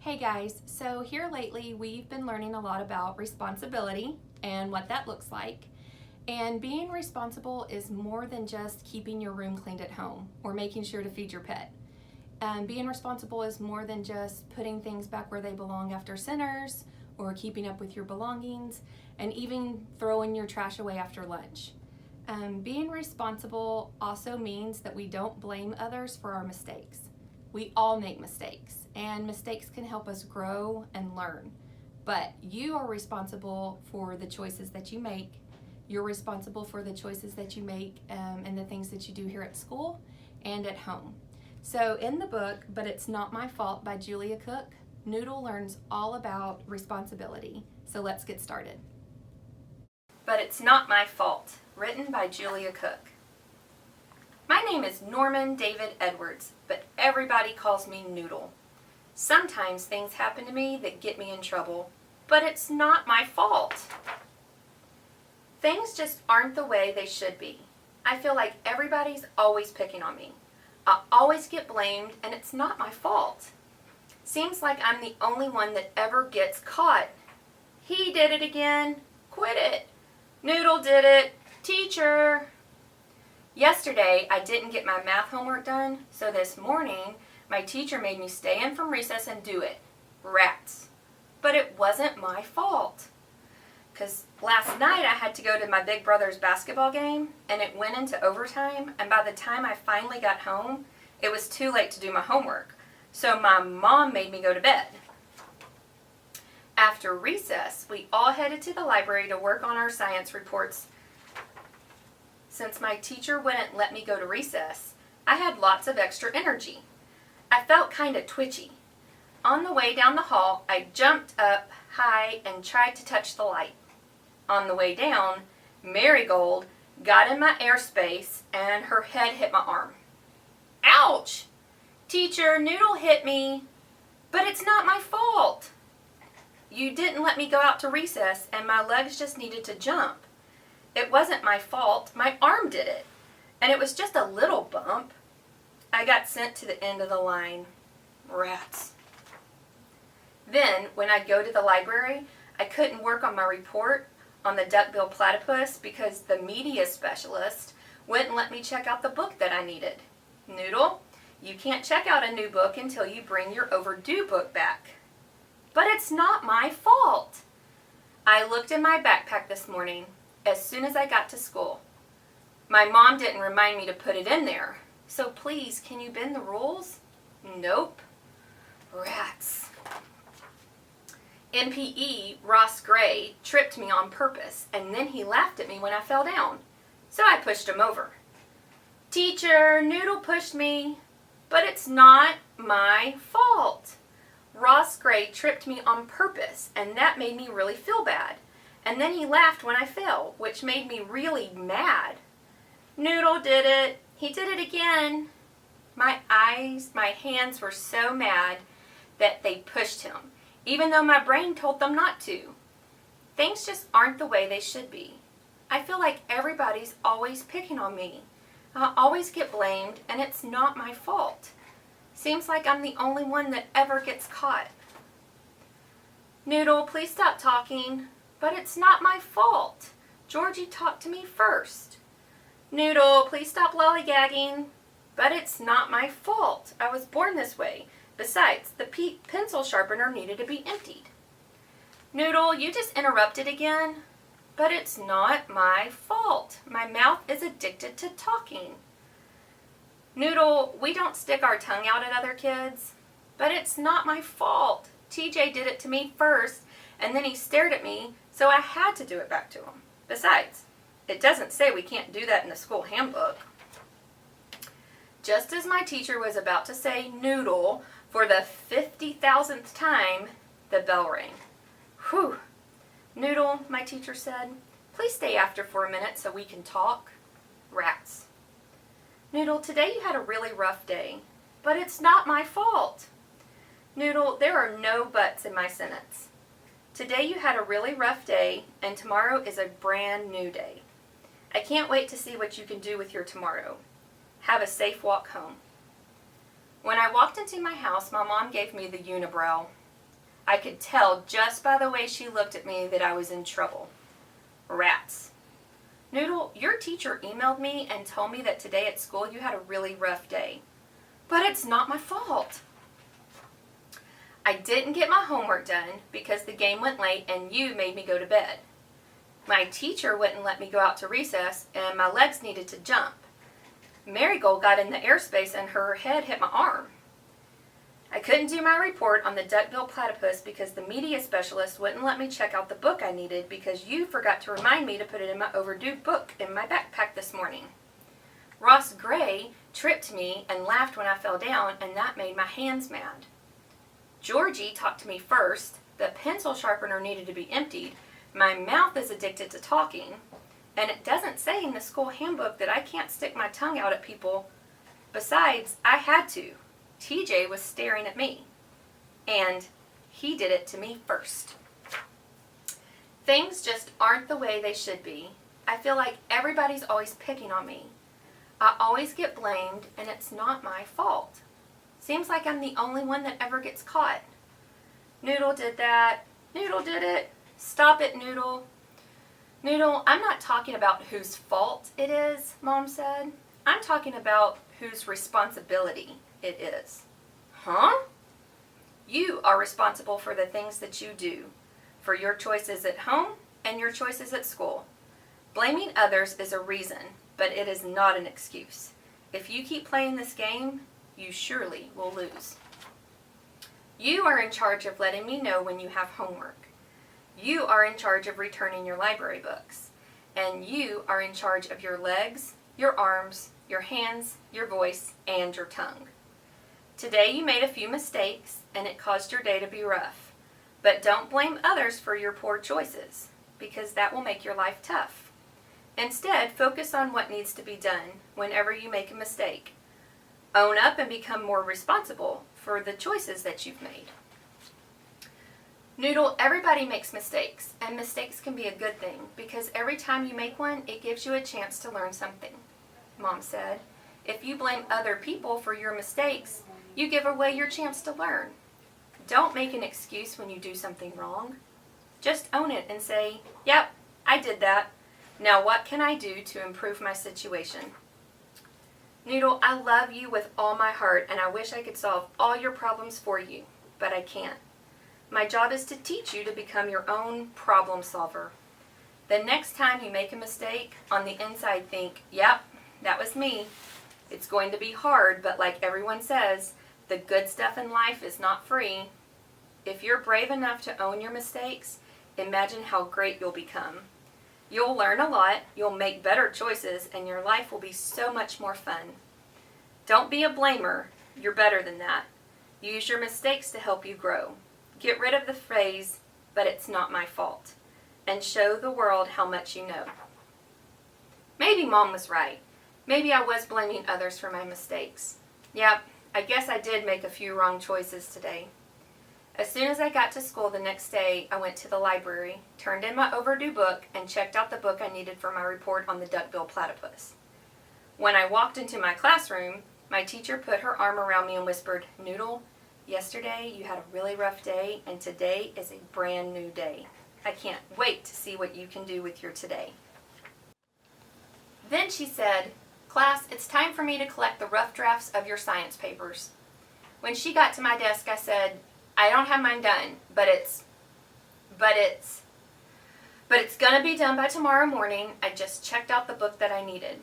Hey guys, so here lately we've been learning a lot about responsibility and what that looks like. And being responsible is more than just keeping your room cleaned at home or making sure to feed your pet. Being responsible is more than just putting things back where they belong after sinners or keeping up with your belongings and even throwing your trash away after lunch. Being responsible also means that we don't blame others for our mistakes. We all make mistakes, and mistakes can help us grow and learn. But you are responsible for the choices that you make. You're responsible for the choices that you make and the things that you do here at school and at home. So in the book, But It's Not My Fault by Julia Cook, Noodle learns all about responsibility. So let's get started. But It's Not My Fault, written by Julia Cook. My name is Norman David Edwards, but everybody calls me Noodle. Sometimes things happen to me that get me in trouble, but it's not my fault. Things just aren't the way they should be. I feel like everybody's always picking on me. I always get blamed, and it's not my fault. Seems like I'm the only one that ever gets caught. He did it again. Quit it. Noodle did it. Teacher. Yesterday, I didn't get my math homework done, so this morning, my teacher made me stay in from recess and do it. Rats. But it wasn't my fault. Because last night, I had to go to my big brother's basketball game, and it went into overtime, and by the time I finally got home, it was too late to do my homework. So my mom made me go to bed. After recess, we all headed to the library to work on our science reports. Since my teacher wouldn't let me go to recess, I had lots of extra energy. I felt kind of twitchy. On the way down the hall, I jumped up high and tried to touch the light. On the way down, Marigold got in my airspace and her head hit my arm. Ouch! Teacher, Noodle hit me, but it's not my fault. You didn't let me go out to recess and my legs just needed to jump. It wasn't my fault. My arm did it. And it was just a little bump. I got sent to the end of the line. Rats. Then, when I'd go to the library, I couldn't work on my report on the duck-billed platypus because the media specialist wouldn't let me check out the book that I needed. Noodle, you can't check out a new book until you bring your overdue book back. But it's not my fault. I looked in my backpack this morning as soon as I got to school. My mom didn't remind me to put it in there. So please, can you bend the rules? Nope. Rats. In PE, Ross Gray tripped me on purpose, and then he laughed at me when I fell down. So I pushed him over. Teacher, Noodle pushed me, but it's not my fault. Ross Gray tripped me on purpose, and that made me really feel bad. And then he laughed when I fell, which made me really mad. Noodle did it. He did it again. My hands were so mad that they pushed him, even though my brain told them not to. Things just aren't the way they should be. I feel like everybody's always picking on me. I always get blamed, and it's not my fault. Seems like I'm the only one that ever gets caught. Noodle, please stop talking. But it's not my fault. Georgie talked to me first. Noodle, please stop lollygagging. But it's not my fault. I was born this way. Besides, the pencil sharpener needed to be emptied. Noodle, you just interrupted again. But it's not my fault. My mouth is addicted to talking. Noodle, we don't stick our tongue out at other kids. But it's not my fault. TJ did it to me first, and then he stared at me, so I had to do it back to him. Besides, it doesn't say we can't do that in the school handbook. Just as my teacher was about to say Noodle for the 50,000th time, the bell rang. Whew. Noodle, my teacher said, please stay after for a minute so we can talk. Rats. Noodle, today you had a really rough day, but it's not my fault. Noodle, there are no buts in my sentence. Today you had a really rough day, and tomorrow is a brand new day. I can't wait to see what you can do with your tomorrow. Have a safe walk home. When I walked into my house, my mom gave me the unibrow. I could tell just by the way she looked at me that I was in trouble. Rats. Noodle, your teacher emailed me and told me that today at school you had a really rough day. But it's not my fault. I didn't get my homework done because the game went late and you made me go to bed. My teacher wouldn't let me go out to recess and my legs needed to jump. Marigold got in the airspace and her head hit my arm. I couldn't do my report on the duck-billed platypus because the media specialist wouldn't let me check out the book I needed because you forgot to remind me to put it in my overdue book in my backpack this morning. Ross Gray tripped me and laughed when I fell down, and that made my hands mad. Georgie talked to me first, the pencil sharpener needed to be emptied, my mouth is addicted to talking, and it doesn't say in the school handbook that I can't stick my tongue out at people. Besides, I had to. TJ was staring at me, and he did it to me first. Things just aren't the way they should be. I feel like everybody's always picking on me. I always get blamed, and it's not my fault. Seems like I'm the only one that ever gets caught. Noodle did that. Noodle did it. Stop it, Noodle. Noodle, I'm not talking about whose fault it is, Mom said. I'm talking about whose responsibility it is. Huh? You are responsible for the things that you do, for your choices at home and your choices at school. Blaming others is a reason, but it is not an excuse. If you keep playing this game, you surely will lose. You are in charge of letting me know when you have homework. You are in charge of returning your library books. And you are in charge of your legs, your arms, your hands, your voice, and your tongue. Today you made a few mistakes, and it caused your day to be rough. But don't blame others for your poor choices, because that will make your life tough. Instead, focus on what needs to be done whenever you make a mistake. Own up and become more responsible for the choices that you've made. Noodle, everybody makes mistakes, and mistakes can be a good thing, because every time you make one, it gives you a chance to learn something. Mom said, if you blame other people for your mistakes, you give away your chance to learn. Don't make an excuse when you do something wrong. Just own it and say, yep, I did that. Now what can I do to improve my situation? Noodle, I love you with all my heart, and I wish I could solve all your problems for you, but I can't. My job is to teach you to become your own problem solver. The next time you make a mistake, on the inside think, yep, that was me. It's going to be hard, but like everyone says, the good stuff in life is not free. If you're brave enough to own your mistakes, imagine how great you'll become. You'll learn a lot, you'll make better choices, and your life will be so much more fun. Don't be a blamer. You're better than that. Use your mistakes to help you grow. Get rid of the phrase, but it's not my fault, and show the world how much you know. Maybe Mom was right. Maybe I was blaming others for my mistakes. Yep, I guess I did make a few wrong choices today. As soon as I got to school the next day, I went to the library, turned in my overdue book, and checked out the book I needed for my report on the duck-billed platypus. When I walked into my classroom, my teacher put her arm around me and whispered, Noodle, yesterday you had a really rough day, and today is a brand new day. I can't wait to see what you can do with your today. Then she said, Class, it's time for me to collect the rough drafts of your science papers. When she got to my desk, I said, I don't have mine done, but it's gonna be done by tomorrow morning. I just checked out the book that I needed.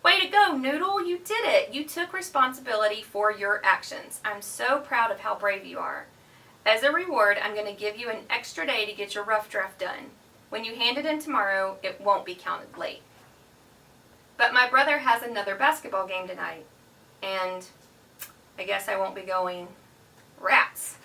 Way to go, Noodle, you did it. You took responsibility for your actions. I'm so proud of how brave you are. As a reward, I'm gonna give you an extra day to get your rough draft done. When you hand it in tomorrow, it won't be counted late. But my brother has another basketball game tonight, and I guess I won't be going. Rats.